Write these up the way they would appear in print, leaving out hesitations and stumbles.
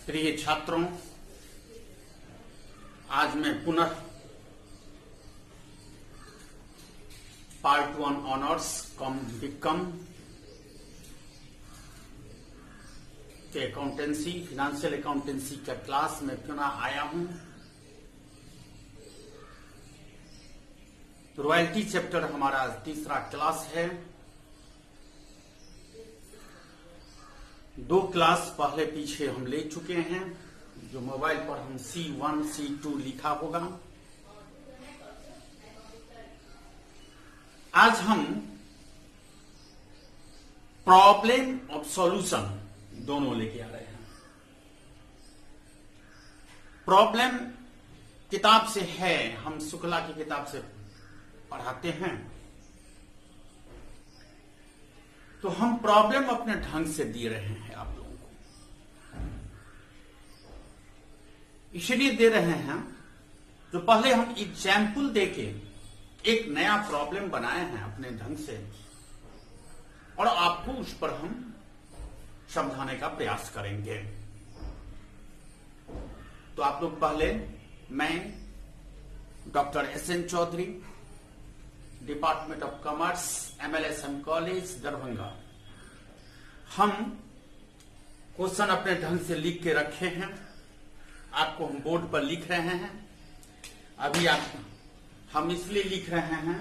प्रिय छात्रों, आज मैं पुनः पार्ट 1 ऑनर्स कम बिकम के अकाउंटेंसी फिनेंशियल अकाउंटेंसी का क्लास में पुनः आया हूं। रॉयल्टी चैप्टर हमारा तीसरा क्लास है। 2 क्लास पहले पीछे हम ले चुके हैं, जो मोबाइल पर हम C1 C2 लिखा होगा। आज हम प्रॉब्लम ऑफ सॉल्यूशन दोनों लेके आ रहे हैं। प्रॉब्लम किताब से है, हम शुक्ला की किताब से पढ़ाते हैं, तो हम प्रॉब्लम अपने ढंग से दे रहे हैं आप लोगों को। इसलिए दे रहे हैं तो पहले हम एग्जाम्पल देके एक नया प्रॉब्लम बनाए हैं अपने ढंग से, और आपको उस पर हम समझाने का प्रयास करेंगे। तो आप लोग पहले, मैं doctor SN Chaudhary, department of commerce, MLSM college Darbhanga, हम क्वेश्चन अपने ढंग से लिख के रखे हैं, आपको हम बोर्ड पर लिख रहे हैं। अभी हम इसलिए लिख रहे हैं,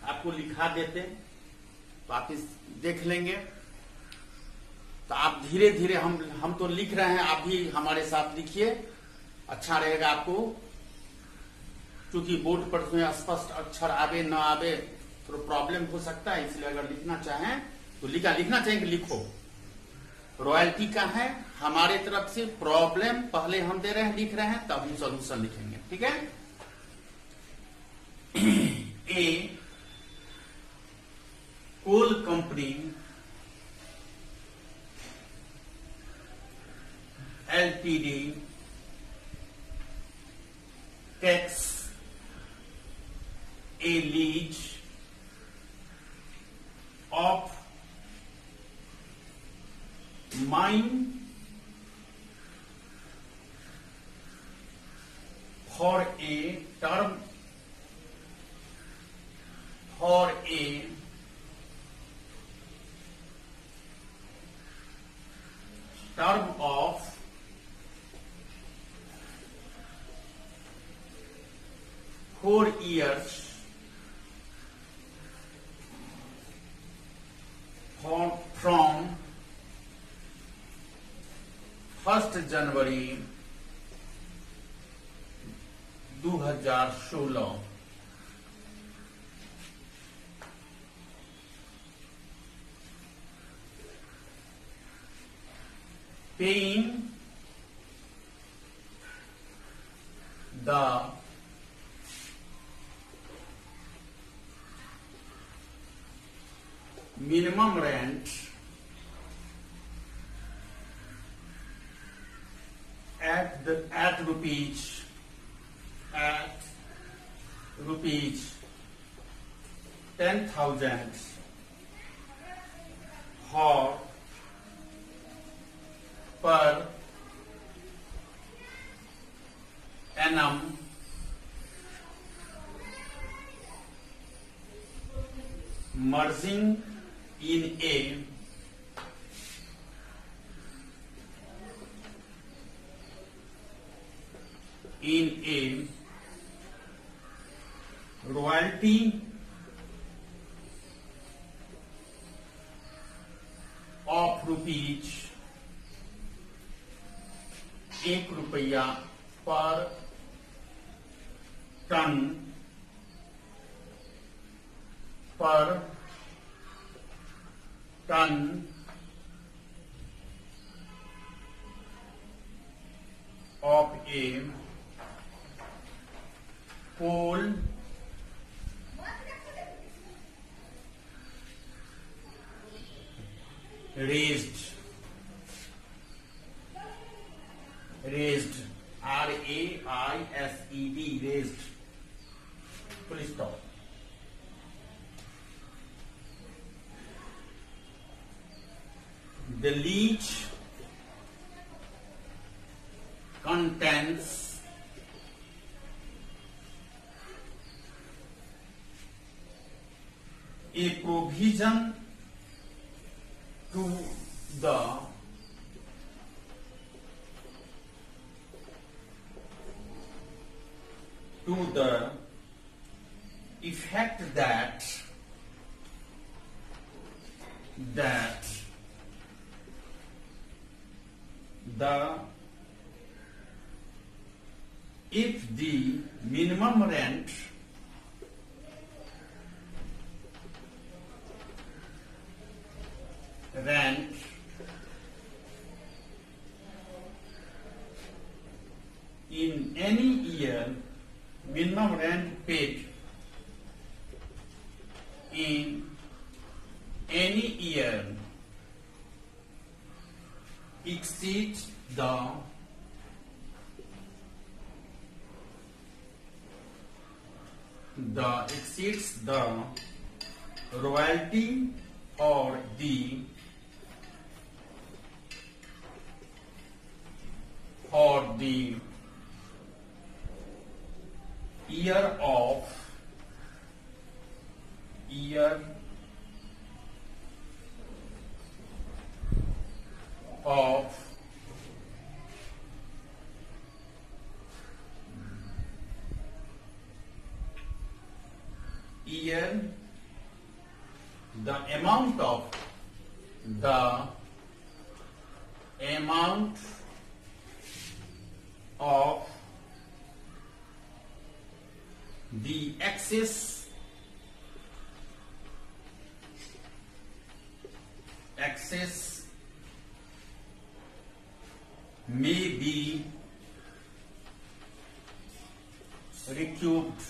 आपको लिखा देते तो आप इस देख लेंगे, तो आप धीरे धीरे हम तो लिख रहे हैं, आप भी हमारे साथ लिखिए, अच्छा रहेगा आपको। क्योंकि बोर्ड पर में स्पष्ट अक्षर आवे न आवे तो प्रॉब्लम हो सकता है, इसलिए अगर लिखना चाहें तो लिखना चाहिए कि लिखो। रॉयल्टी का है, हमारे तरफ से प्रॉब्लम पहले हम दे रहे हैं, लिख रहे हैं, तब हम सॉल्यूशन लिखेंगे, ठीक है। A coal company LTD takes a lease of mine for a term of 4 years from 1 January 2016 paying the minimum rent at rupees 10,000 per annum merging in a royalty of rupees 1 रुपया पर ton of a coal raised RAISED raised full stop the lease contains a provision to the effect that if the minimum rent in any year, minimum rent paid in any year exceeds the royalty or the year of the amount of the excess may be recouped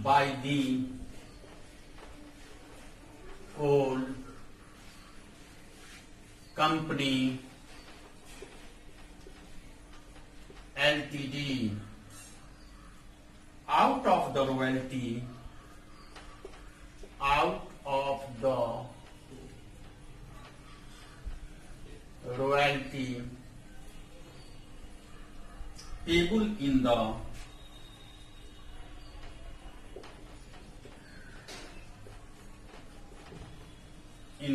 by the coal company Ltd out of the royalty payable in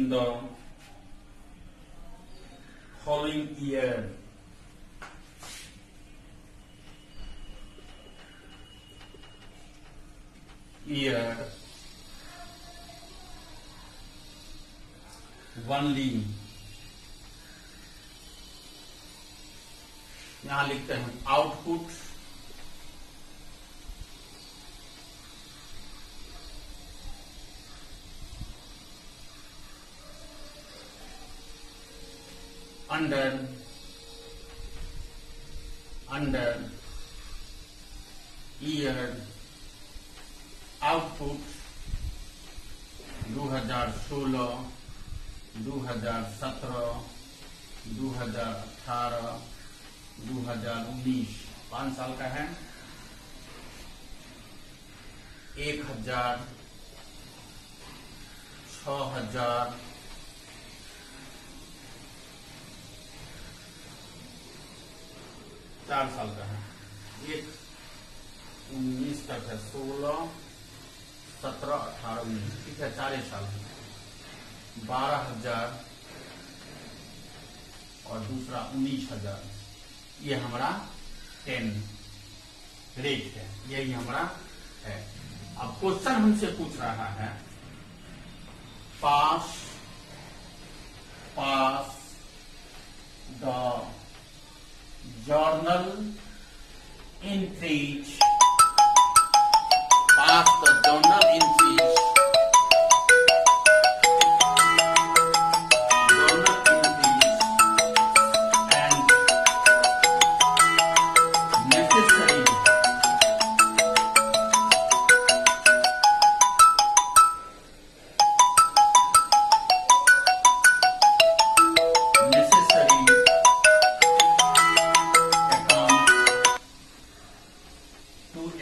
the following year. Only यहां लिखते हैं output under year output 2016, 2017, 2018, 2019 5 साल का है। 1000, 6000, 4 साल का है। 19 तक है, 16, 17, 18, 19 ठीक है, 4 साल है। 12,000 और दूसरा 19,000। ये हमारा 10 रेट है, यही हमारा है। अब क्वेश्चन हमसे पूछ रहा है pass the journal entries, pass the journal entries, and necessary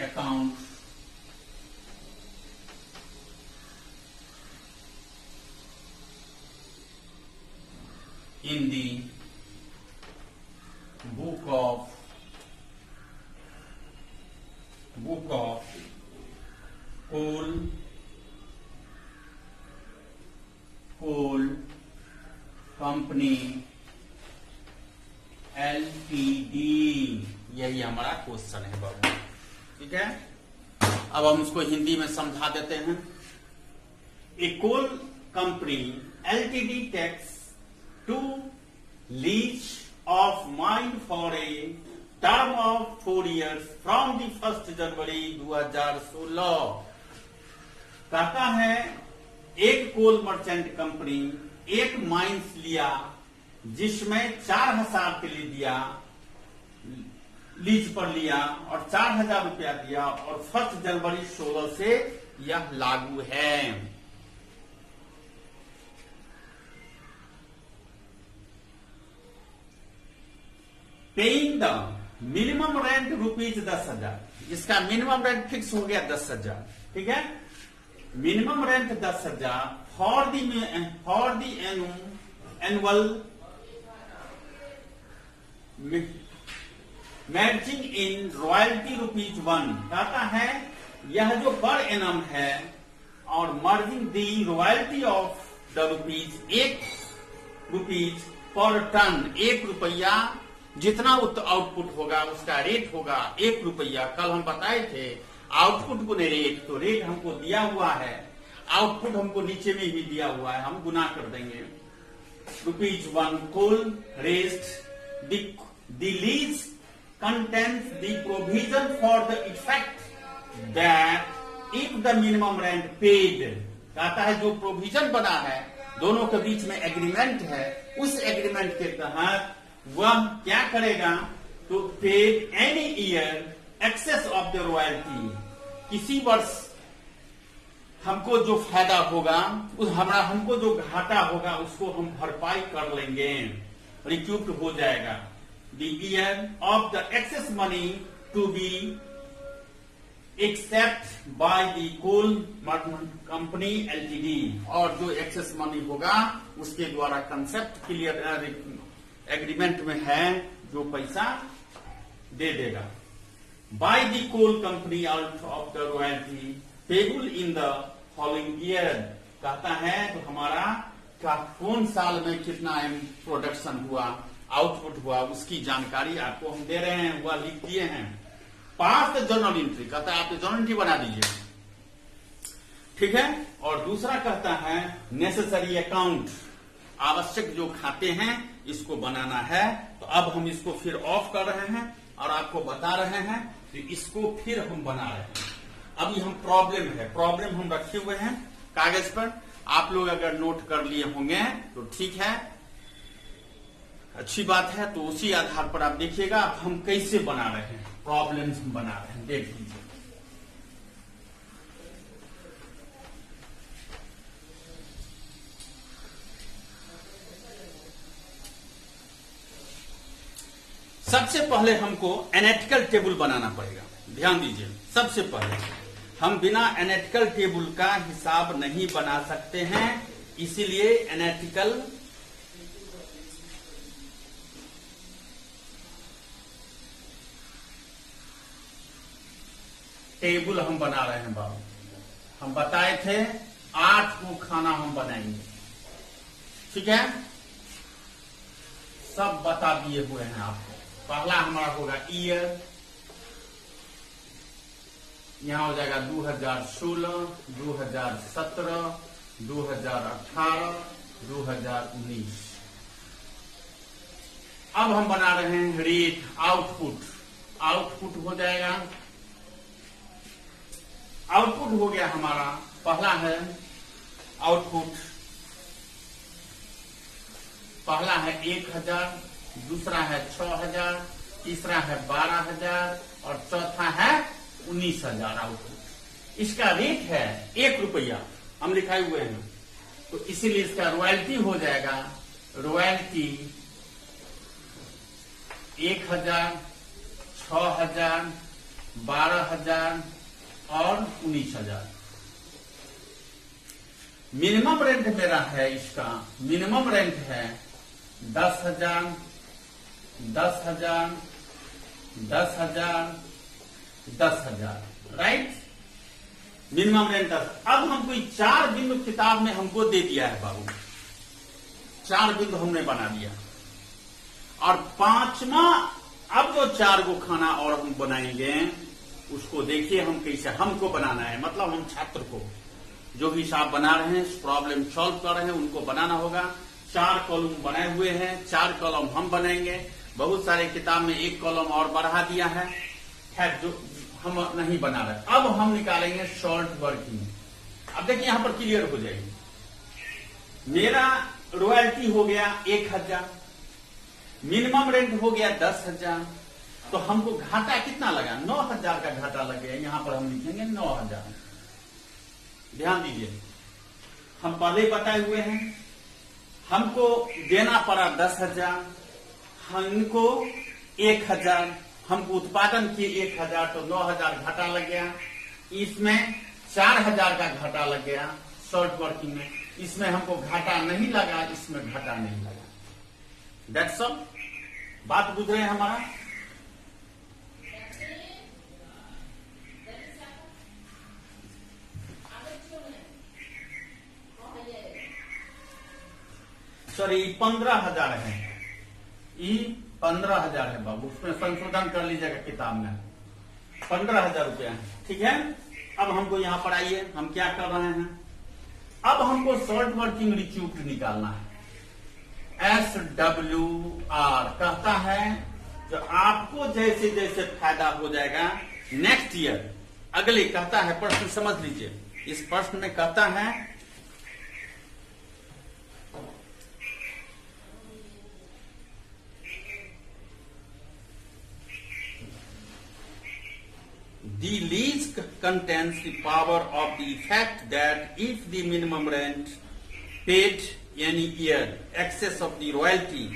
account in the book of coal company LTD. यही हमारा क्वेश्चन है बाबू, ठीक है। अब हम उसको हिंदी में समझा देते हैं। A coal company LTD takes to lease of mine for a term of 4 years from the 1 January 2016। कहता है एक कोल मर्चेंट कंपनी एक माइंस लिया जिसमें 4000 के लिए दिया, लीज पर लिया और 4000 रुपया दिया और 1 जनवरी 16 से यह लागू है। Paying the minimum rent ₹10,000। इसका मिनिमम रेंट फिक्स हो गया 10,000, ठीक है। Minimum rent 10,000 for the annual matching in royalty ₹1। कहता है यह जो पर एनम है और merging the royalty of the ₹1 पर टन, ₹1 जितना आउटपुट होगा उसका रेट होगा ₹1। कल हम बताए थे आउटपुट को रेट, तो रेट हमको दिया हुआ है, आउटपुट हमको नीचे में भी दिया हुआ है, हम गुना कर देंगे। ₹1 कोल rest the lease contains the provision for the effect that if the minimum rent paid, कहता है जो प्रोविजन बना है दोनों के बीच में एग्रीमेंट है, उस एग्रीमेंट के तहत वह क्या करेगा तो paid any year excess of the royalty, किसी वर्ष हमको जो फायदा होगा हमको जो घाटा होगा उसको हम भरपाई कर लेंगे, रिक्यूप्ड हो जाएगा। The year of the excess money to be accepted by the coal company LTD, और जो एक्सेस मनी होगा उसके द्वारा कंसेप्ट क्लियर एग्रीमेंट में है जो पैसा दे देगा। By the coal company out of the royalty payable in the following year, कहता है तो हमारा कौन साल में कितना प्रोडक्शन हुआ, आउटपुट हुआ, उसकी जानकारी आपको हम दे रहे हैं, वह लिख दिए हैं। पास जर्नल एंट्री, कहता है आप जर्नल एंट्री बना दीजिए, ठीक है। और दूसरा कहता है नेसेसरी अकाउंट, आवश्यक जो खाते हैं इसको बनाना है। तो अब हम इसको फिर ऑफ कर रहे हैं और आपको बता रहे हैं, तो इसको फिर हम बना रहे हैं। अभी हम प्रॉब्लम हम रखे हुए हैं कागज पर, आप लोग अगर नोट कर लिए होंगे तो ठीक है, अच्छी बात है। तो उसी आधार पर आप देखिएगा अब हम कैसे बना रहे हैं, प्रॉब्लम्स हम बना रहे हैं, देख लीजिए। सबसे पहले हमको एनालिटिकल टेबल बनाना पड़ेगा, ध्यान दीजिए। सबसे पहले हम बिना एनालिटिकल टेबल का हिसाब नहीं बना सकते हैं, इसीलिए एनालिटिकल टेबल हम बना रहे हैं बाबू। हम बताए थे 8 को खाना हम बनाएंगे, ठीक है, सब बता दिए हुए हैं आपको। पहला हमारा होगा ईयर, यहां हो जाएगा 2016, 2017, 2018, 2019। अब हम बना रहे हैं रेट, आउटपुट हो जाएगा। आउटपुट हो गया हमारा, पहला है आउटपुट, पहला है 1000, दूसरा है 6000, तीसरा है 12000 और चौथा है 19000 आउटपुट। इसका रेट है ₹1, हम लिखाए हुए हैं, तो इसीलिए इसका रॉयल्टी हो जाएगा, रॉयल्टी 1000, 6000, 12000 और 19000। मिनिमम रेंट मेरा है, इसका मिनिमम रेंट है 10,000, 10,000, 10,000, 10,000, राइट। Minimum rent 10। अब हमको 4 बिंदु किताब में हमको दे दिया है बाबू, 4 बिंदु हमने बना दिया। और 5वां अब जो 4 को खाना और हम बनाएंगे उसको देखिए हम कैसे हमको बनाना है, मतलब हम छात्र को जो हिसाब बना रहे हैं, प्रॉब्लम सॉल्व कर रहे हैं, उनको बनाना होगा। 4 कॉलम बनाए हुए हैं, 4 कॉलम हम बनाएंगे। बहुत सारे किताब में 1 कॉलम और बढ़ा दिया है, खैर जो हम नहीं बना रहे। अब हम निकालेंगे शॉर्ट वर्किंग। अब देखिए यहां पर क्लियर हो जाएगी। मेरा रॉयल्टी हो गया 1,000, मिनिमम रेंट हो गया 10,000, तो हमको घाटा कितना लगा? 9,000 का घाटा लग गया। यहां पर हम लिखेंगे 9,000। ध्यान दीजिए, हम पहले बताए हुए हैं, हमको देना पड़ा 10,000, हमको 1,000, हमको उत्पादन किए 1,000, तो 9,000 घाटा लग गया। इसमें 4,000 का घाटा लग गया शॉर्ट वर्किंग में। इसमें हमको घाटा नहीं लगा, इसमें घाटा नहीं लगा। That's all. बात बुझ रहे हैं हमारा? सॉरी 15,000 है, ये 15,000 है बाबू, उसमें संशोधन कर लीजिएगा किताब में। 15,000 रुपया है, ठीक है। अब हमको यहां पर आइए, हम क्या कर रहे हैं, अब हमको शॉर्ट वर्किंग रिक्यूट निकालना है। SWR कहता है जो आपको जैसे जैसे फायदा हो जाएगा नेक्स्ट ईयर, अगले कहता है, प्रश्न समझ लीजिए। इस प्रश्न में कहता है the lease contains the power of the effect that if the minimum rent paid any year excess of the royalty,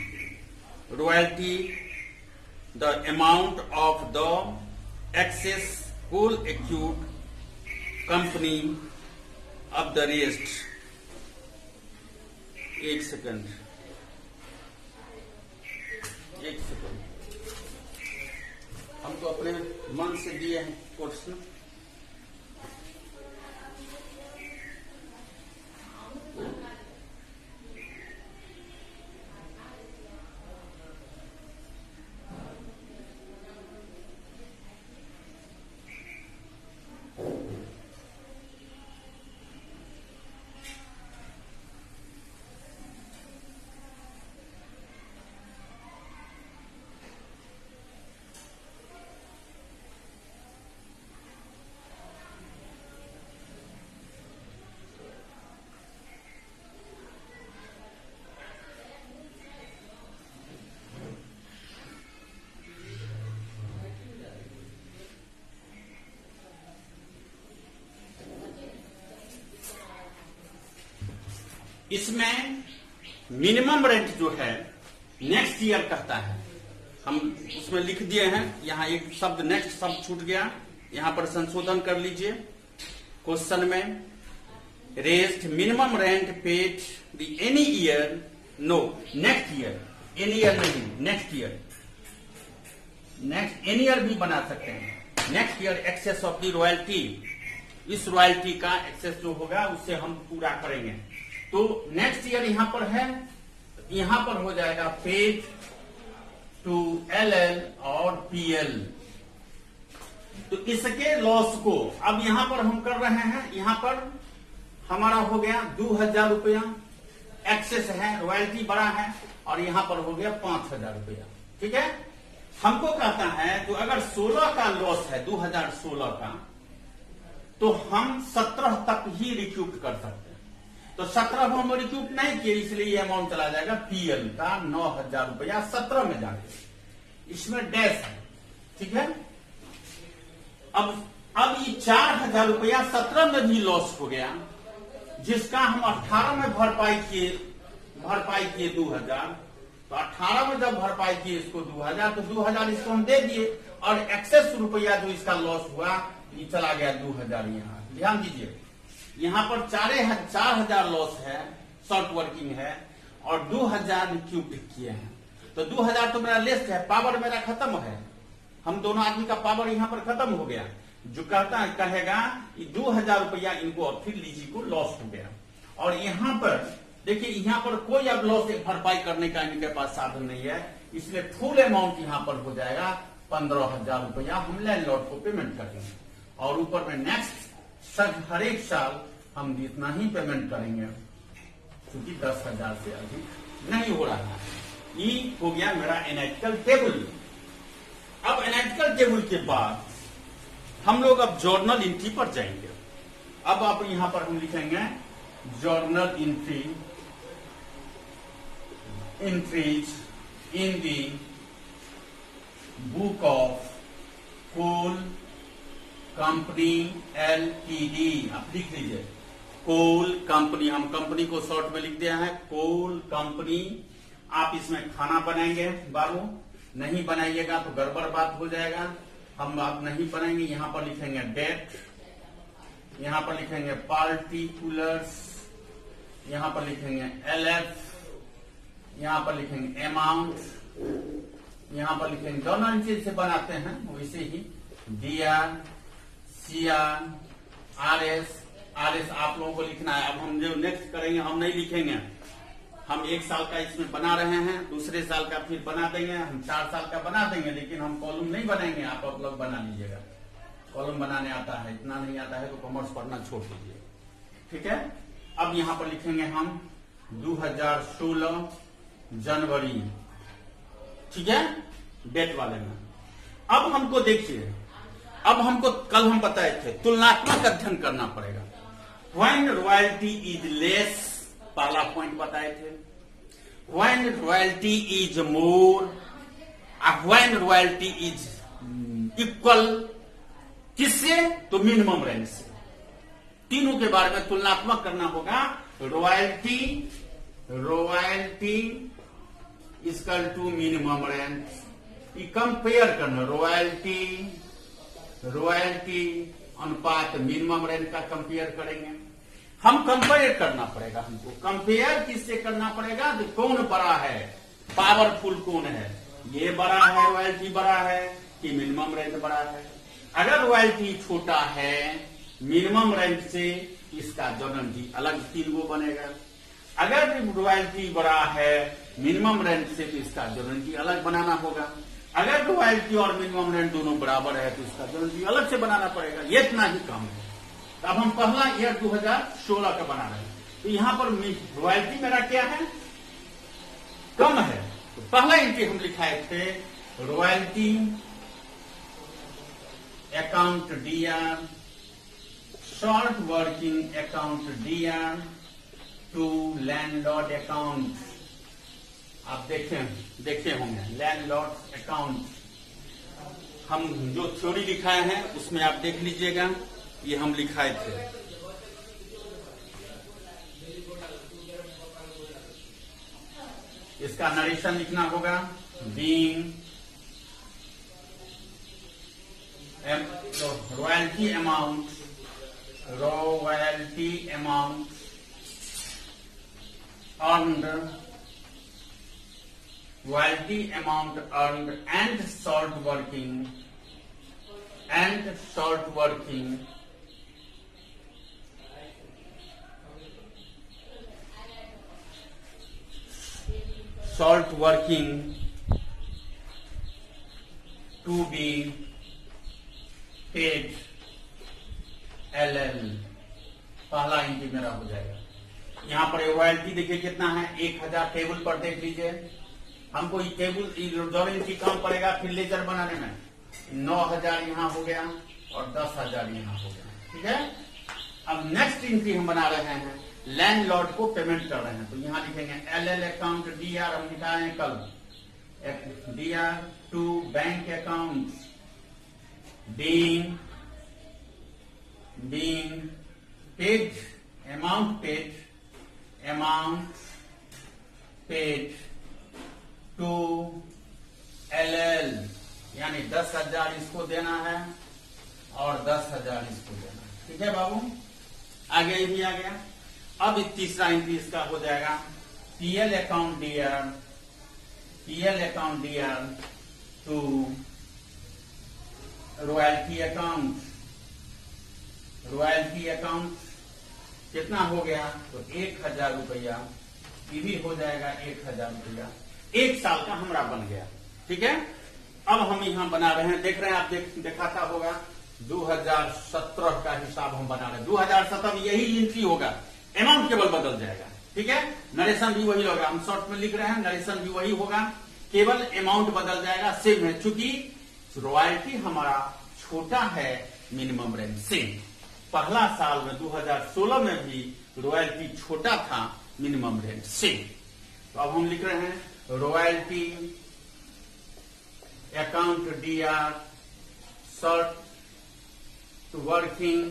the amount of the excess will accrue company of the rest. एक second, हमको अपने मन से दिए हैं question. इसमें minimum rent जो है नेक्स्ट ईयर कहता है, हम उसमें लिख दिए हैं। यहां एक शब्द नेक्स्ट शब्द छूट गया, यहां पर संशोधन कर लीजिए। क्वेश्चन में rest minimum rent paid the any year, no next year, any year नहीं, next year, next any year भी बना सकते हैं। Next year excess of the royalty, इस रॉयल्टी का एक्सेस जो होगा उससे हम पूरा करेंगे। तो नेक्स्ट ईयर यहां पर है, यहां पर हो जाएगा पेड टू LL और PL। तो इसके लॉस को अब यहां पर हम कर रहे हैं, यहां पर हमारा हो गया 2,000 रुपया एक्सेस है, रॉयल्टी बड़ा है, और यहां पर हो गया 5,000 रुपया, ठीक है। हमको कहता है तो अगर 16 का लॉस है, 2016 का, तो हम 17 तक ही रिक्यूट कर सकते हैं। तो 17 हम रिक्यूट नहीं किए, इसलिए ये अमाउंट चला जाएगा PL का 9,000 रुपया 17 में जाके, इसमें डैश है, ठीक है। अब ये 4,000 रुपया 17 में भी लॉस हो गया, जिसका हम 18 में भरपाई किए 2,000। तो 18 में जब भरपाई किए इसको 2,000, तो 2,000 इसको हम दे दिए, और एक्सेस रुपया जो इसका लॉस हुआ ये चला गया 2,000 यहाँ। ध्यान दीजिए, यहाँ पर 4,000 लॉस है, शॉर्ट वर्किंग है, और 2000 क्यूबिक किए हैं। तो 2000 तो मेरा लेस है, पावर मेरा खत्म है, हम दोनों आदमी का पावर यहाँ पर खत्म हो गया। जो कहेगा 2000 रुपया इनको और फिर लीजी को लॉस हो गया। और यहाँ पर देखिए, यहाँ पर कोई अब लॉस भरपाई करने का इनके पास साधन नहीं है, इसलिए फुल अमाउंट यहाँ पर हो जाएगा 15,000 रुपया हम लैंडलॉर्ड को पेमेंट करेंगे। और ऊपर में नेक्स्ट हर एक साल हम इतना ही पेमेंट करेंगे, क्योंकि 10,000 से अधिक नहीं हो रहा है। ये हो गया मेरा एनालिटिकल टेबल। अब एनालिटिकल टेबल के बाद हम लोग अब जर्नल एंट्री पर जाएंगे। अब आप यहां पर हम लिखेंगे journal entries in the book of coal company LTD. आप लिख लीजिए कोल कंपनी, हम कंपनी को शॉर्ट में लिख दिया है कोल कंपनी। आप इसमें खाना बनाएंगे बाबू, नहीं बनाइएगा तो गड़बड़ बात हो जाएगा। हम आप नहीं बनाएंगे, यहां पर लिखेंगे डेट, यहां पर लिखेंगे पार्टिकुलर्स, यहां पर लिखेंगे एलएफ, यहां पर लिखेंगे अमाउंट, यहां पर लिखेंगे दोनों चीज से बनाते हैं वैसे ही डीआर, सीआर, आरएस। आरएस आप लोगों को लिखना है। अब हम जो नेक्स्ट करेंगे हम नहीं लिखेंगे, हम 1 साल का इसमें बना रहे हैं, दूसरे साल का फिर बना देंगे, हम 4 साल का बना देंगे, लेकिन हम कॉलम नहीं बनाएंगे। आप लोग बना लीजिएगा, कॉलम बनाने आता है, इतना नहीं आता है तो कॉमर्स पढ़ना छोड़ दीजिए, ठीक है। अब यहां पर लिखेंगे हम 2016 जनवरी, ठीक है, डेट वाले में। अब हमको देखिए, अब हमको कल हम बताए थे तुलनात्मक अध्ययन करना पड़ेगा। व्हेन रॉयल्टी इज लेस, पहला पॉइंट बताए थे। When royalty is more, when royalty is equal, किससे? तो मिनिमम रेंज से। तीनों के बारे में तुलनात्मक करना होगा। Royalty equal to minimum range, ये कंपेयर करना। रॉयल्टी अनुपात मिनिमम रेंज का कंपेयर करेंगे। हम कंपेयर करना पड़ेगा, हमको कंपेयर किससे करना पड़ेगा? तो कौन बड़ा है, पावरफुल कौन है, ये बड़ा है, रॉयल्टी बड़ा है कि मिनिमम रेंज बड़ा है। अगर रॉयल्टी छोटा है मिनिमम रेंज से, इसका जर्नल अलग 3 गो बनेगा। अगर रॉयल्टी बड़ा है मिनिमम रेंज से, तो इसका जर्नल अलग बनाना होगा। अगर रॉयल्टी और मिनिमम रेंज दोनों बराबर है तो इसका जर्नल अलग से बनाना पड़ेगा। ये इतना ही काम है। अब हम पहला ईयर 2016 का बना रहे हैं, तो यहां पर रॉयल्टी मेरा क्या है, कम है। तो पहला एंट्री हम लिखाए थे royalty account DR, short working account DR to landlord account. आप देखे होंगे लैंडलॉर्ड अकाउंट, हम जो थ्योरी लिखाए हैं उसमें आप देख लीजिएगा, ये हम लिखाए थे। इसका नरेशन लिखना होगा, being royalty amount earned, royalty amount earned and short working to be paid LL। पहला एंट्री मेरा हो जाएगा। यहाँ पर रॉयल्टी देखिए कितना है, 1000 टेबल पर देख लीजिए। हमको ये टेबल जॉर्नल एंट्री कम पड़ेगा फिर लेजर बनाने में। 9000 यहाँ हो गया और 10,000 यहाँ हो गया, ठीक है। अब नेक्स्ट एंट्री हम बना रहे हैं, लैंडलॉर्ड को पेमेंट कर रहे हैं, तो यहाँ लिखेंगे एलएल अकाउंट डीआर, हम लिखाए हैं कल, DR to bank account being paid, amount paid to LL, यानी 10,000 इसको देना है और 10,000 इसको देना है, ठीक है बाबू। आगे भी आ गया। अब तीसरा एंट्री इसका हो जाएगा PL account DR to royalty account कितना हो गया? तो 1000 रुपया, ये भी हो जाएगा 1000 रुपया। 1 साल का हमारा बन गया। ठीक है, अब हम यहां बना रहे हैं, देख रहे हैं आप, दिखाता होगा 2017 का हिसाब हम बना रहे हैं। 2017 में यही एंट्री होगा, अमाउंट केवल बदल जाएगा। ठीक है, नरेशन भी वही होगा, हम शॉर्ट में लिख रहे हैं, नरेशन भी वही होगा, केवल अमाउंट बदल जाएगा, सेम है। चूंकि रॉयल्टी हमारा छोटा है, मिनिमम रेंज सेम। पहला साल में 2016 में भी रॉयल्टी छोटा था, मिनिमम रेंज सेम। तो अब हम लिख रहे हैं royalty account DR short to working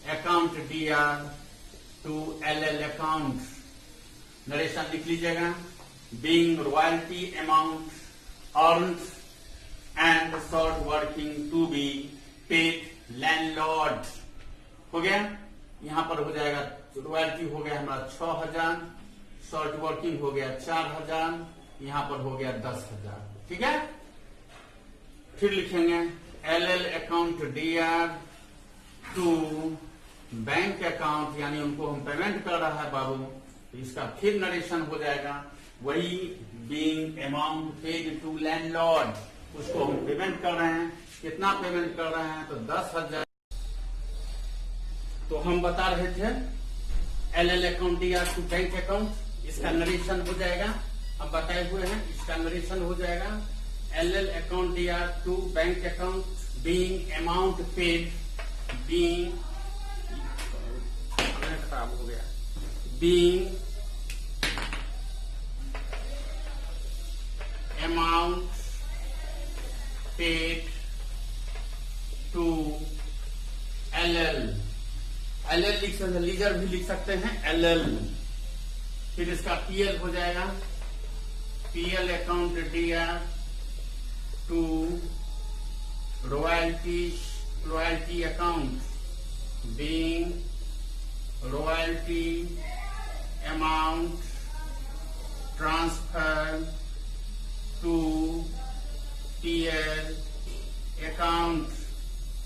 account DR to LL account. Narration लिख लीजिएगा, being royalty amount earned and short working to be paid landlord। हो गया, यहां पर हो जाएगा रॉयल्टी हो गया हमारा 6000, शॉर्ट वर्किंग हो गया 4000, यहां पर हो गया 10000। ठीक है, फिर लिखेंगे LL account DR to bank account, यानी उनको हम पेमेंट कर रहा है बाबू, तो इसका फिर नरेशन हो जाएगा वही, being amount paid to landlord, उसको हम पेमेंट कर रहे हैं। कितना पेमेंट कर रहे हैं? तो 10,000। तो हम बता रहे थे LL account DR to bank account, इसका नरेशन हो जाएगा, अब बताए हुए हैं, इसका नरेशन हो जाएगा LL account DR to bank account being amount paid, being खराब हो गया, being amount paid to LL लिख सकते हैं, लीजर भी लिख सकते हैं, LL। फिर इसका PL हो जाएगा, PL account DR to royalty account being royalty amount transfer to PL account.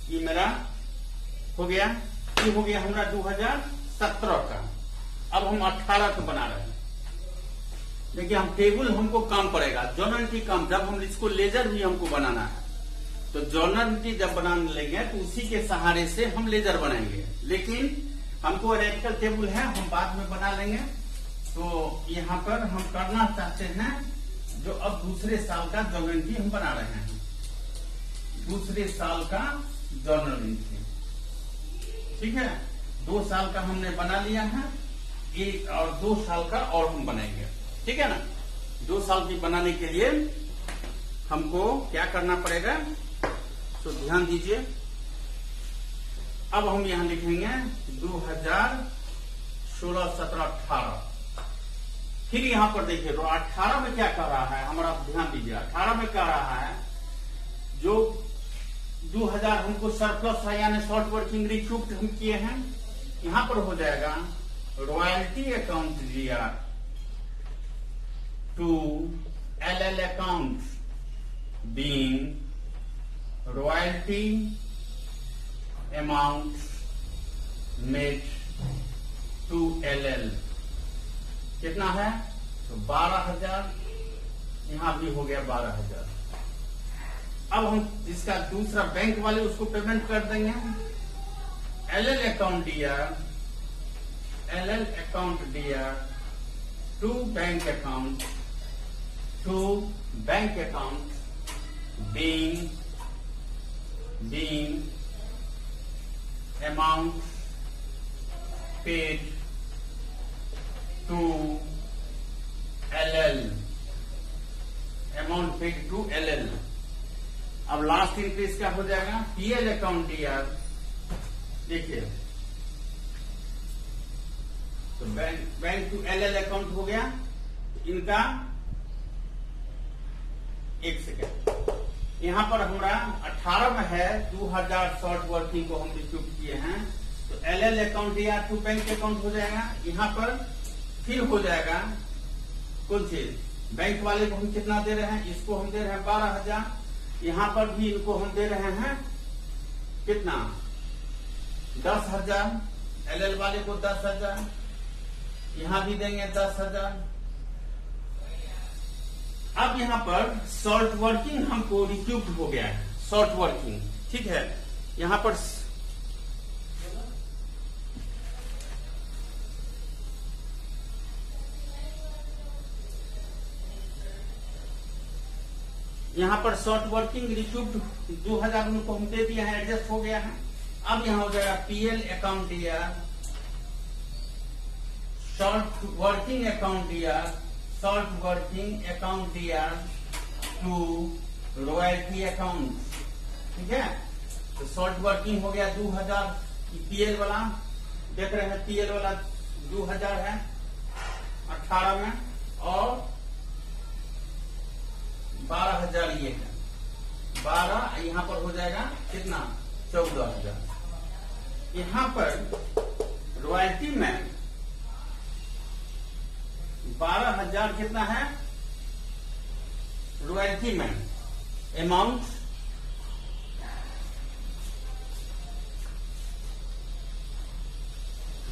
ये मेरा हो गया, ये हो गया हमारा 2017 का। अब हम 18 का बना रहे हैं। देखिए, हम टेबल हमको काम पड़ेगा, जर्नल एंट्री काम, जब हम इसको लेजर भी हमको बनाना है, तो जर्नल एंट्री जब बनाने लेंगे तो उसी के सहारे से हम लेजर बनाएंगे। लेकिन हमको रेडिकल टेबल है, हम बाद में बना लेंगे। तो यहाँ पर हम करना चाहते हैं जो अब दूसरे साल का जर्नल एंट्री हम बना रहे हैं, दूसरे साल का जर्नल एंट्री। ठीक है, 2 साल का हमने बना लिया है, एक और 2 साल का और हम बनाएंगे। ठीक है ना, 2 साल की बनाने के लिए हमको क्या करना पड़ेगा, तो ध्यान दीजिए। अब हम यहां लिखेंगे 2016, 17, 18। फिर यहां पर देखिए, तो 18 में क्या कर रहा है हमारा, ध्यान दीजिए। 18 में क्या रहा है, जो 2000 हमको सरप्लस है, यानी शॉर्ट वर्किंग रिक्यूप्ड हम किए हैं, यहां पर हो जाएगा royalty account DR to LL account being royalty amount made to LL। कितना है, तो 12000, यहां भी हो गया 12000। अब हम जिसका दूसरा बैंक वाले उसको पेमेंट कर देंगे LL account DR to bank account being amount paid to LL, amount paid to LL। अब लास्ट इंक्रीज क्या हो जाएगा, PL अकाउंट DR। देखिए, तो बैंक टू LL अकाउंट हो गया, इनका एक सेकेंड, यहां पर हमारा 18 में है 2000 शॉर्ट वर्किंग को हम रिक्यूट किए हैं, तो LL account DR to bank account हो जाएगा। यहां पर फिर हो जाएगा कौन चीज, बैंक वाले को हम कितना दे रहे हैं, इसको हम दे रहे हैं 12,000, यहां पर भी इनको हम दे रहे हैं कितना 10,000, एलएल वाले को 10,000, यहां भी देंगे 10,000। अब यहां पर शॉर्ट वर्किंग हमको रिक्यूप्ड हो गया है, शॉर्ट वर्किंग, ठीक है। यहां पर शॉर्ट वर्किंग रिक्यूप्ड 2,000 उनको हम दे दिया है, एडजस्ट हो गया है। अब यहां हो जाएगा पीएल अकाउंट दिया, शॉर्ट वर्किंग अकाउंट दिया, शॉर्ट वर्किंग अकाउंट दिया टू रॉयल्टी अकाउंट, ठीक है। तो शॉर्ट वर्किंग हो गया 2,000, पीएल वाला देख रहे हैं, पीएल वाला 2,000 है 18 में, और 12,000 ये है, 12 यहां पर हो जाएगा कितना 14,000। यहां पर रॉयल्टी में 12,000 कितना है रॉयल्टी में अमाउंट,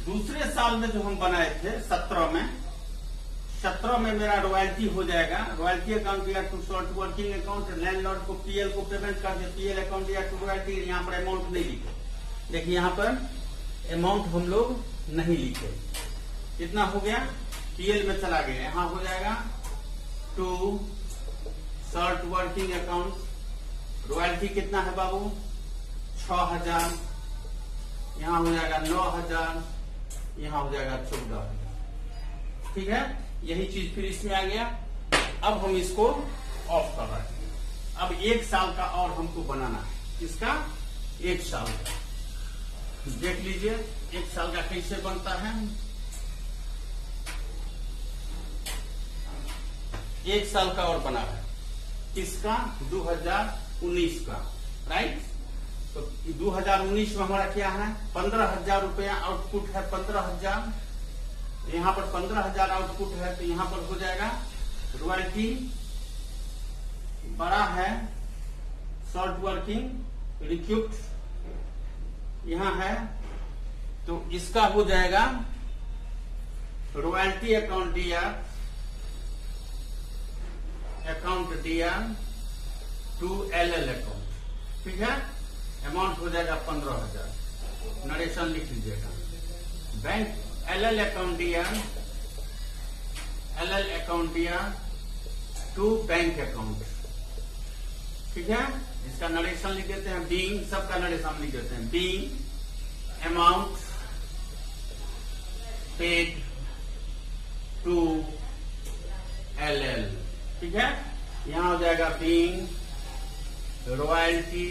दूसरे साल में जो हम बनाए थे 17 में मेरा रॉयल्टी हो जाएगा, रॉयल्टी अकाउंट दिया to short working account, landlord को पीएल को पेमेंट कर दिया, पीएल अकाउंट दिया टू रॉयल्टी। यहाँ पर अमाउंट नहीं लिखे, देखिए यहाँ पर अमाउंट हम लोग नहीं लिखे, कितना हो गया पीएल में चला गया, यहाँ हो जाएगा to short working account, royalty कितना है बाबू 6,000, यहाँ हो जाएगा 9,000, यहाँ हो जाएगा 14,000, ठीक है। यही चीज फिर इसमें आ गया। अब हम इसको ऑफ कर रहे हैं। अब 1 साल का और हमको बनाना है, इसका 1 साल का देख लीजिए 1 साल का कैसे बनता है। 1 साल का और बना है, किसका 2019 का, राइट। तो 2019 में हमारा क्या है 15,000 रुपया आउटपुट है, 15,000, यहाँ पर 15,000 आउटपुट है, तो यहाँ पर हो जाएगा रॉयल्टी बड़ा है, शॉर्ट वर्किंग रिक्यूप्ड यहाँ है, तो इसका हो जाएगा रॉयल्टी अकाउंट दिया टू एलएल अकाउंट, ठीक है। अमाउंट हो जाएगा 15,000, नरेशन लिख लीजिएगा। बैंक एलएल अकाउंट दिया टू बैंक अकाउंट, ठीक है। इसका नरेशन लिख देते हैं, बीइंग, सबका नरेशन लिख देते हैं, being amount paid to LL, ठीक है। यहां हो जाएगा being royalty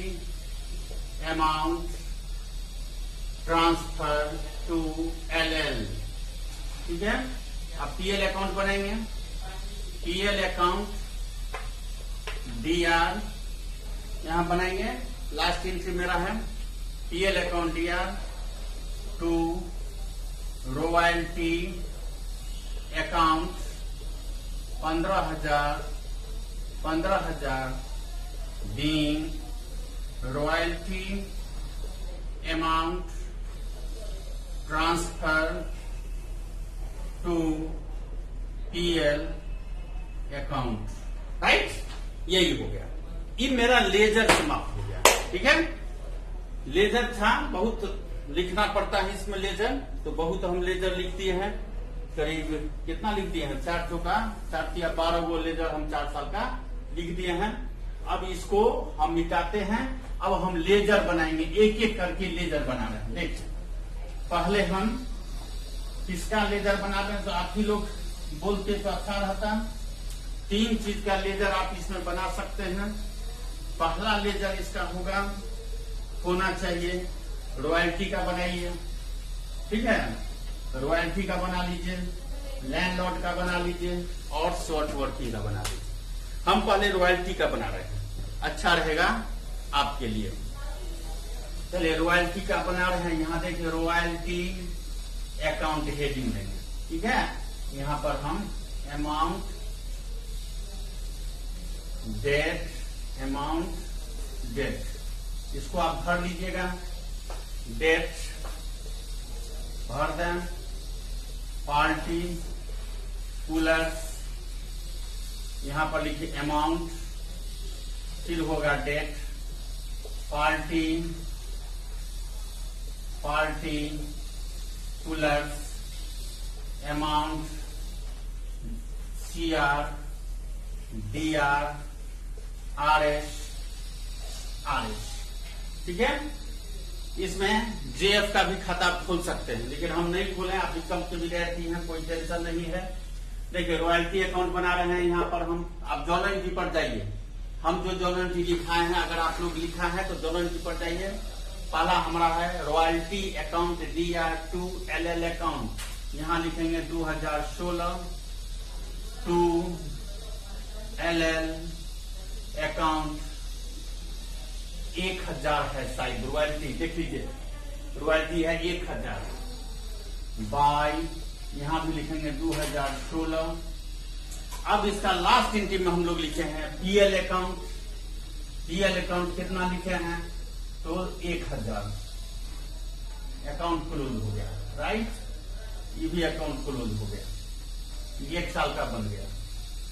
amount transfer to LL, ठीक है। अब पीएल अकाउंट बनाएंगे, पीएल अकाउंट डीआर यहां बनाएंगे, लास्ट एंट्री मेरा है PL account DR to royalty account 15,000 being royalty amount transfer to PL account, right. यही हो गया, ये मेरा लेजर समाप्त हो गया, ठीक है। लेजर था, बहुत लिखना पड़ता है इसमें लेजर, तो बहुत हम लेजर लिख दिए हैं, करीब कितना लिख दिए हैं 4 चौका 4 या 12 वो लेजर हम 4 साल का लिख दिए हैं। अब इसको हम मिटाते हैं, अब हम लेजर बनाएंगे, एक एक करके लेजर बना रहे हैं। देखिए पहले हम किसका लेजर बना रहे हैं, तो आप ही लोग बोलते तो अच्छा रहता। 3 चीज का लेजर आप इसमें बना सकते हैं। पहला लेजर इसका होना चाहिए रॉयल्टी का बनाइए, ठीक है, रॉयल्टी का बना लीजिए, लैंडलॉर्ड का बना लीजिए और शॉर्ट वर्किंग का बना लीजिए। हम पहले रॉयल्टी का बना रहे हैं, अच्छा रहेगा आपके लिए। चलिए रॉयल्टी का बना रहे हैं, यहाँ देखिए रॉयल्टी अकाउंट हेडिंग देंगे, ठीक है। यहां पर हम अमाउंट डेट, अमाउंट डेट, इसको आप भर लीजिएगा। डेट भर दें, पार्टी कूलर्स, यहां पर लिखिए अमाउंट, फिर होगा date, particulars, amount, CR, DR, RS, ठीक है। इसमें JF का भी खाता खोल सकते हैं, लेकिन हम नहीं खोले, आप इनकम के विद्यार्थी हैं, कोई टेंशन नहीं है। देखिए रॉयल्टी अकाउंट बना रहे हैं यहाँ पर हम। आप जर्नल एंट्री पर जाइए, हम जो जर्नल एंट्री लिखाए हैं, अगर आप लोग लिखा है तो जर्नल एंट्री पर जाइए। पहला हमारा है royalty account DR2 LL account, यहाँ लिखेंगे 2016 टू LL अकाउंट 1000 है साइज रॉयल्टी, देख लीजिए रॉयल्टी है 1000 बाय, यहां भी लिखेंगे 2016। अब इसका लास्ट एंट्री में हम लोग लिखे हैं PL अकाउंट। PL अकाउंट कितना लिखे हैं तो 1000, अकाउंट क्लोज हो गया, राइट। ये भी अकाउंट क्लोज हो गया, 1 साल का बन गया।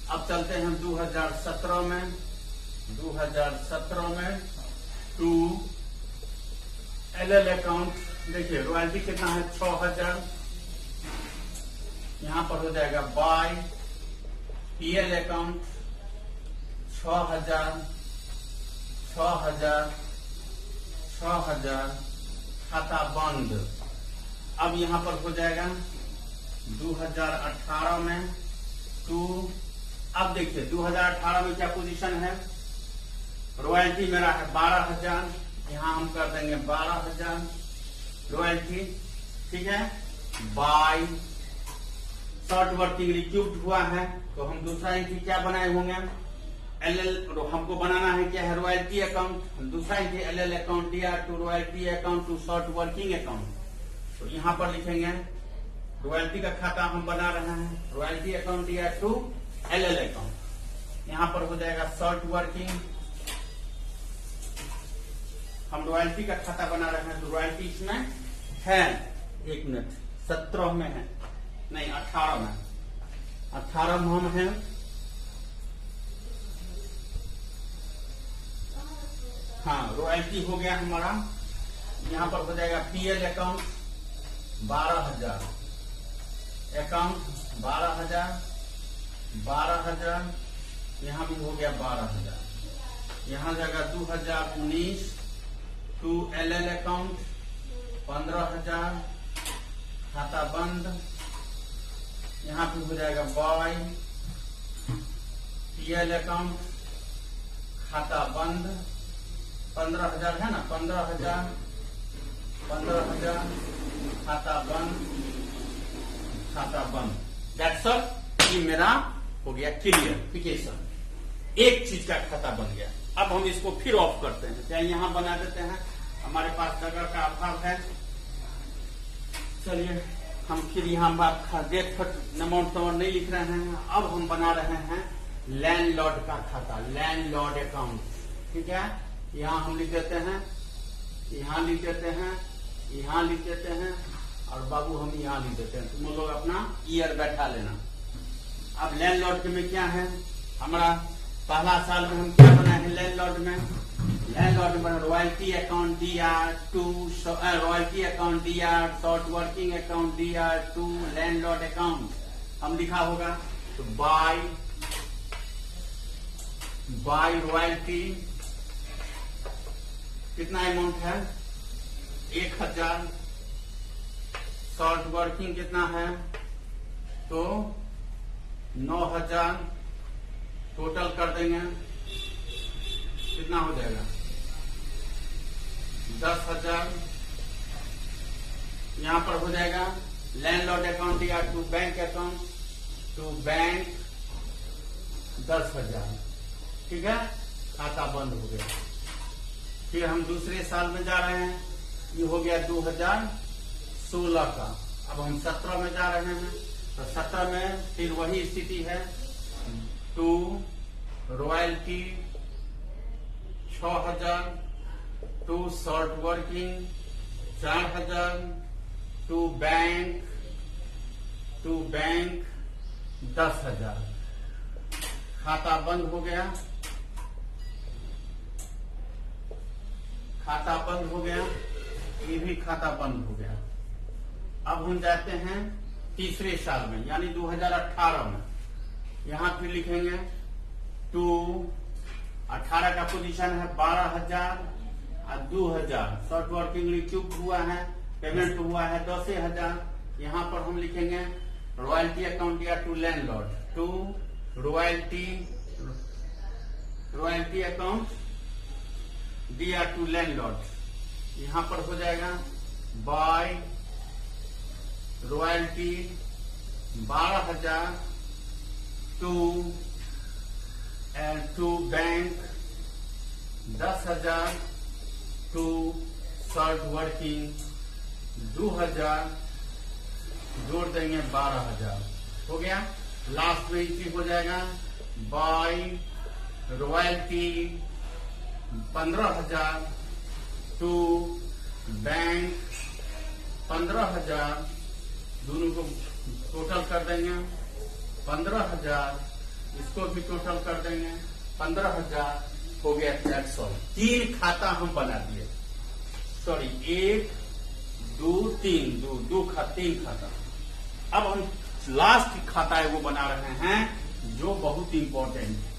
अब चलते हैं 2017 में। 2017 में टू LL अकाउंट, देखिए रॉयल्टी कितना है 6000, यहां पर हो जाएगा बाय PL अकाउंट 6000 खाता बंद। अब यहां पर हो जाएगा 2018 में टू, अब देखिए 2018 में क्या पोजीशन है, रॉयल्टी मेरा है 12000, यहां हम कर देंगे 12000 रॉयल्टी, ठीक है। बाय शॉर्ट वर्किंग रिक्यूट हुआ है, तो हम दूसरा एंट्री क्या बनाए होंगे, LL हमको बनाना है क्या है रॉयल्टी अकाउंट, दूसरा entry LL account DR2 royalty account to short working account. तो यहां पर लिखेंगे रॉयल्टी का खाता हम बना रहे हैं, royalty account DR2 LL account, यहां पर हो जाएगा शॉर्ट वर्किंग। हम रॉयल्टी का खाता बना रहे हैं, तो रॉयल्टी इसमें है 1 मिनट 17 में है, नहीं 18 में, 18 में हम हैं। हाँ रॉयल्टी हो गया हमारा, यहां पर हो जाएगा PL अकाउंट 12000, अकाउंट 12000, यहां भी हो गया 12000, यहां जाएगा 2019 टू LL अकाउंट 15000 खाता बंद, यहां पे हो जाएगा बाय PL अकाउंट खाता बंद 15000 है ना, 15000 खाता बंद। दैट्स ऑल, ये मेरा हो गया क्लियरिफिकेशन, एक चीज का खाता बन गया। अब हम इसको फिर ऑफ करते हैं, चाहे यहां बना देते हैं, हमारे पास जगह का अभाव है। चलिए हम फिर यहाँ डेट अमाउंट नहीं लिख रहे हैं, अब हम बना रहे हैं लैंडलॉर्ड का खाता, लैंडलॉर्ड अकाउंट, ठीक है। यहाँ हम लिख देते हैं, यहाँ लिख देते हैं, यहाँ लिख देते हैं, और बाबू हम यहाँ लिख देते हैं, तुम लोग अपना ईयर बैठा लेना। अब लैंडलॉर्ड में क्या है, हमारा पहला साल में हम क्या बनाए हैं लैंडलॉर्ड में, royalty account DR2, royalty account DR, short working account DR2, landlord account हम लिखा होगा। तो बाय रॉयल्टी कितना अमाउंट है 1000, शॉर्ट वर्किंग कितना है तो 9000, टोटल कर देंगे कितना हो जाएगा 10,000। यहां पर हो जाएगा लैंडलॉर्ड अकाउंट या to bank account, to bank 10,000, ठीक है, खाता बंद हो गया। फिर हम दूसरे साल में जा रहे हैं, ये हो गया 2016 का। अब हम 17 में जा रहे हैं, तो 17 में फिर वही स्थिति है, 2 रॉयल्टी 6000, 2 शॉर्ट वर्किंग 4000, 2 बैंक 10,000। खाता बंद हो गया, खाता बंद हो गया, ये भी खाता बंद हो गया। अब हम जाते हैं तीसरे साल में यानी 2018 में। यहां फिर लिखेंगे 2 18 का पोजीशन है 12,000 और 2,000 शॉर्ट वर्किंग रिक्यूब हुआ है, पेमेंट हुआ है 10,000। यहां पर हम लिखेंगे रॉयल्टी अकाउंट या टू लैंडलॉर्ड, 2 रॉयल्टी अकाउंट दिया टू लैंडलॉर्ड। यहां पर हो जाएगा by royalty 12,000 to bank 10,000 to short working 2,000 जोड़ देंगे 12,000 हो गया। लास्ट में एंट्री हो जाएगा बाय रॉयल्टी 15,000 टू बैंक 15,000, दोनों को टोटल कर देंगे 15,000, इसको भी टोटल कर देंगे 15,000 हो गया। That's all. 3 खाता हम बना दिए, सॉरी 1 2 3 3 खाता। अब हम लास्ट खाता है वो बना रहे हैं जो बहुत इंपॉर्टेंट है,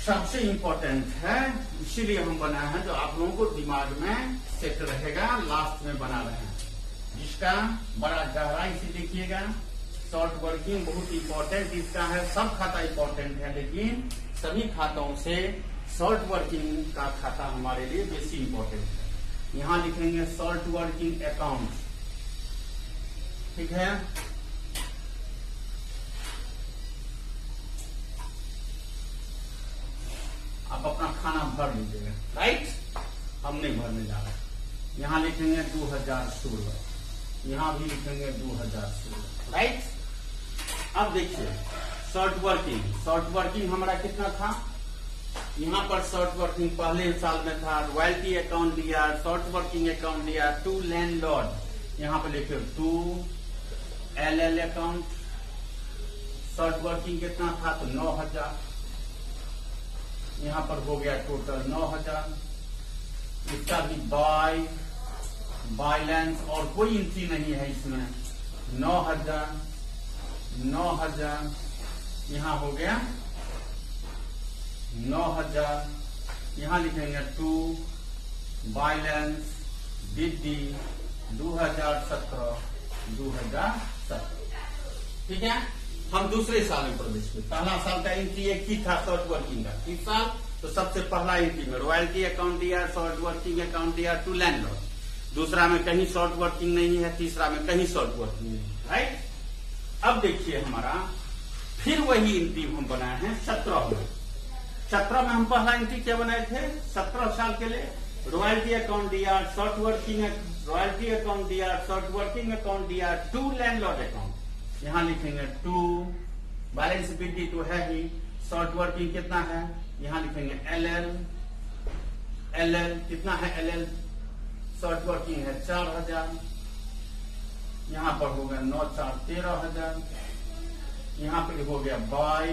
सबसे इंपॉर्टेंट है, इसीलिए हम बनाए हैं, जो आप लोगों को दिमाग में सेट रहेगा। लास्ट में बना रहे हैं, जिसका बड़ा गहराई से देखिएगा। शॉर्ट वर्किंग बहुत इंपॉर्टेंट इसका है, सब खाता इंपॉर्टेंट है, लेकिन सभी खातों से शॉर्ट वर्किंग का खाता हमारे लिए बेसी इंपॉर्टेंट है। यहां लिखेंगे शॉर्ट वर्किंग अकाउंट, ठीक है। आप अपना खाना भर लीजिएगा, राइट। हम नहीं भरने जा रहे। यहां लिखेंगे 2016, यहां भी लिखेंगे 2016, राइट। अब देखिए शॉर्ट वर्किंग हमारा कितना था। यहां पर शॉर्ट वर्किंग पहले साल में था, रॉयल्टी अकाउंट दिया, शॉर्ट वर्किंग अकाउंट दिया, टू लैंडलॉर्ड। यहां पर लिखे 2 LL अकाउंट, शॉर्ट वर्किंग कितना था तो 9,000, यहां पर हो गया टोटल 9,000। इसका भी बायलेंस और कोई एंट्री नहीं है इसमें, 9,000 यहां हो गया 9,000। यहां लिखेंगे 2 बायलेंस DD 2017, ठीक है। हम दूसरे साल में प्रवेश किए। पहला साल का एंट्री एक ही था शॉर्ट वर्किंग का, इस साल तो सबसे पहला एंट्री में रॉयल्टी अकाउंट दिया, शॉर्ट वर्किंग अकाउंट दिया टू लैंडलॉर्ड। दूसरा में कहीं शॉर्ट वर्किंग नहीं है, तीसरा में कहीं शॉर्ट वर्किंग नहीं है, राइट। अब देखिए हमारा फिर वही एंट्री हम बनाए हैं 17 में। 17 में हम पहला एंट्री क्या बनाए थे, 17 साल के लिए रॉयल्टी अकाउंट दिया, शॉर्ट वर्किंग रॉयल्टी अकाउंट दिया, शॉर्ट वर्किंग अकाउंट दिया, टू लैंडलॉर्ड अकाउंट। यहां लिखेंगे 2 बैलेंस BD तो है ही, शॉर्ट वर्किंग कितना है, यहां लिखेंगे LL कितना है, LL शॉर्ट वर्किंग है 4,000, यहां पर हो गया 9 4 13,000। यहां पर हो गया बाय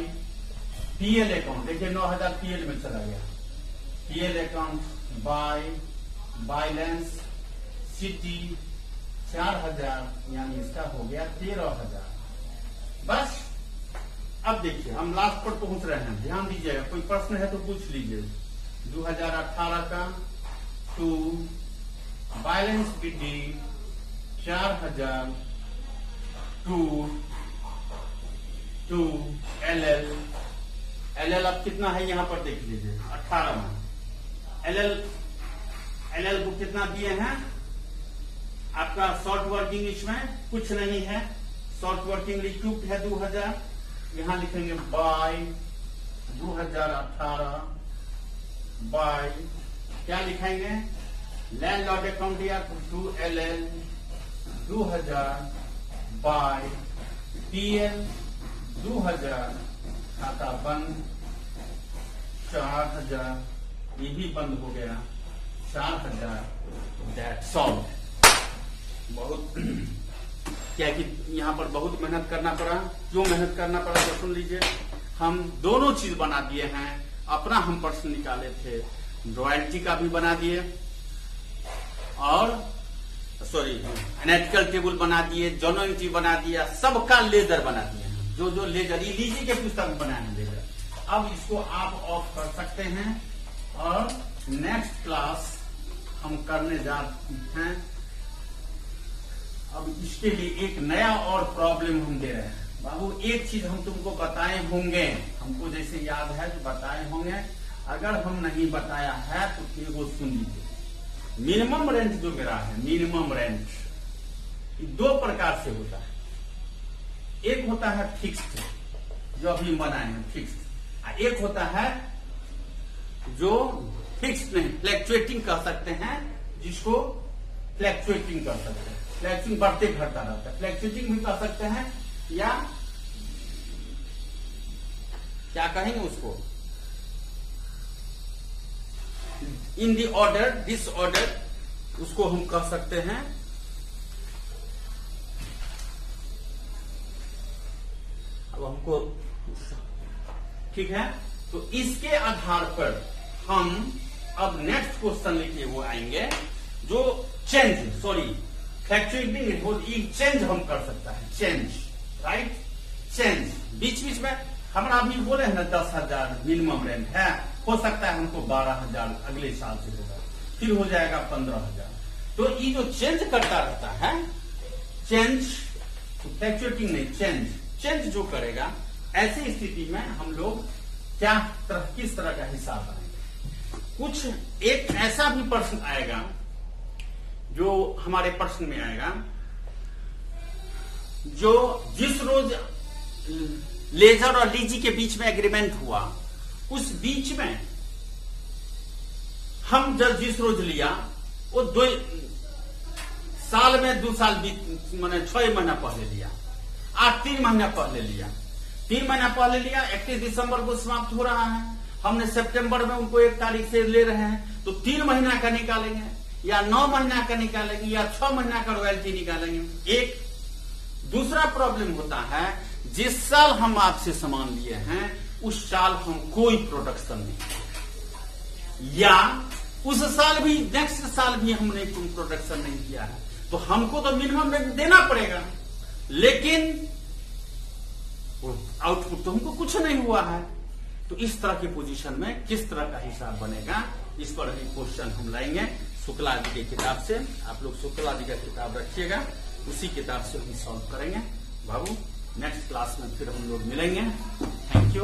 PL अकाउंट, देखिए 9,000 PL में चला गया, PL account by balance city 4,000, यानी इसका हो गया 13,000। बस अब देखिए हम लास्ट पर पहुंच रहे हैं, ध्यान दीजिएगा, कोई प्रश्न है तो पूछ लीजिए। 2018 का 2 बैलेंस BD 4,000 टू LL अब कितना है यहां पर देख लीजिए 18 में। LL को कितना दिए हैं आपका, शॉर्ट वर्किंग इसमें कुछ नहीं है, शॉर्ट वर्किंग रिक्यूब है 2,000। यहां लिखेंगे बाय 2018 बाय क्या लिखेंगे, लैंडलॉर्ड अकाउंट दिया 2 LL 2,000 बाय PL 2000 खाता बंद, 4000 ये भी बंद हो गया, 4000 दैट्स ऑल। बहुत क्या कि यहाँ पर बहुत मेहनत करना पड़ा। क्यों मेहनत करना पड़ा तो सुन लीजिए। हम दोनों चीज बना दिए हैं। अपना हम प्रश्न निकाले थे, रॉयल्टी का भी बना दिए और एनालिटिकल टेबल बना दिए, जोनोइटी बना दिया, सबका लेजर बना दिया। जो लेजर ये लीजिए के पुस्तक में बना है लेजर। अब इसको आप ऑफ कर सकते हैं और नेक्स्ट क्लास हम करने जा रहे हैं। अब इसके लिए एक नया और प्रॉब्लम हम दे रहे हैं। बाबू एक चीज हम तुमको बताए होंगे, हमको जैसे याद है जो बताए होंगे, अगर हम नहीं बताया है तो फिर वो सुन लीजिए। मिनिमम रेंट जो मेरा है, मिनिमम रेंट दो प्रकार से होता है। एक होता है फिक्स्ड, जो अभी बनाए हैं फिक्स्ड, एक होता है जो फिक्स्ड नहीं, फ्लैक्चुएटिंग कर सकते हैं, जिसको फ्लैक्चुएटिंग कर सकते हैं। फ्लैक्चुएटिंग बढ़ते घटता रहता है, फ्लैक्चुएटिंग भी कर सकते हैं, या क्या कहेंगे उसको, इन दी ऑर्डर डिसऑर्डर, उसको हम कह सकते हैं। अब हमको ठीक है, तो इसके आधार पर हम अब नेक्स्ट क्वेश्चन लेके वो आएंगे जो चेंज, फ्लैक्चुएटिंग हो, चेंज हम कर सकता है, चेंज, राइट, चेंज। बीच बीच में हमारा अभी बोले हैं ना 10,000 मिनिमम रेंट है, हो सकता है हमको 12,000 अगले साल से होगा, फिर हो जाएगा 15,000। तो ये जो चेंज करता रहता है, चेंज, फ्लैक्चुएटिंग नहीं, चेंज जो करेगा, ऐसी स्थिति में हम लोग किस तरह का हिसाब बनाएंगे। कुछ एक ऐसा भी प्रश्न आएगा जो हमारे प्रश्न में आएगा, जो जिस रोज लेजर और लीजी के बीच में एग्रीमेंट हुआ, उस बीच में हम जब जिस रोज लिया वो 2 साल में 2 साल मैंने 6 महीना पहले लिया, 3 महीना पहले लिया, 3 महीना पहले लिया, 31 दिसंबर को समाप्त हो रहा है, हमने सितंबर में उनको 1 तारीख से ले रहे हैं, तो 3 महीना का निकालेंगे या 9 महीना का निकालेंगे या 6 महीना का रॉयल्टी निकालेंगे। एक दूसरा प्रॉब्लम होता है, जिस साल हम आपसे सामान लिए हैं उस साल हम कोई प्रोडक्शन नहीं, या उस साल भी नेक्स्ट साल भी हमने कोई प्रोडक्शन नहीं किया है, तो हमको तो मिनिमम रेंट देना पड़ेगा, लेकिन आउटपुट तो हमको कुछ नहीं हुआ है। तो इस तरह की पोजीशन में किस तरह का हिसाब बनेगा, इस पर ही क्वेश्चन हम लाएंगे शुक्ला जी की किताब से। आप लोग शुक्ला जी का किताब रखिएगा, उसी किताब से हम सॉल्व करेंगे। बाबू नेक्स्ट क्लास में फिर हम लोग मिलेंगे। Thank you.